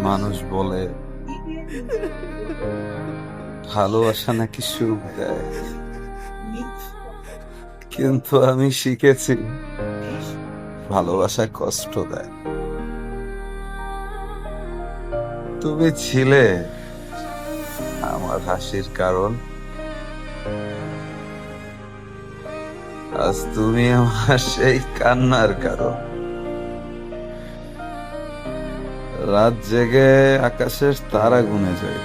মানুষ বলে ভালোবাসা নাকি সুখ দেয়, কিন্তু আমি শিখেছি ভালোবাসা কষ্ট দেয়। তুমি ছিলে আমার হাসির কারণ, আজ তুমি আমার সেই কান্নার কারণ। রাত জেগে আকাশের তারা গুনে যায়,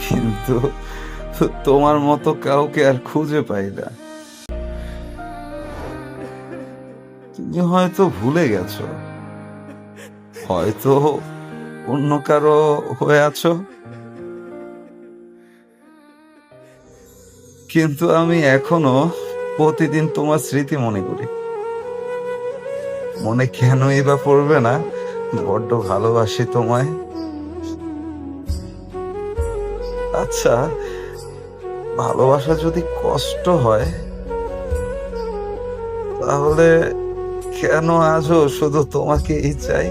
কিন্তু তোমার মতো কাউকে আর খুঁজে পাই না। তুমি হয়তো ভুলে গেছো, হয়তো অন্য কারো হয়ে আছো, কিন্তু আমি এখনো প্রতিদিন তোমার স্মৃতি মনে করি। মনে কেনই বা পড়বে না, বড্ড ভালোবাসি তোমায়। আচ্ছা, ভালোবাসা যদি কষ্ট হয়, তাহলে কেন আজও শুধু তোমাকেই চাই?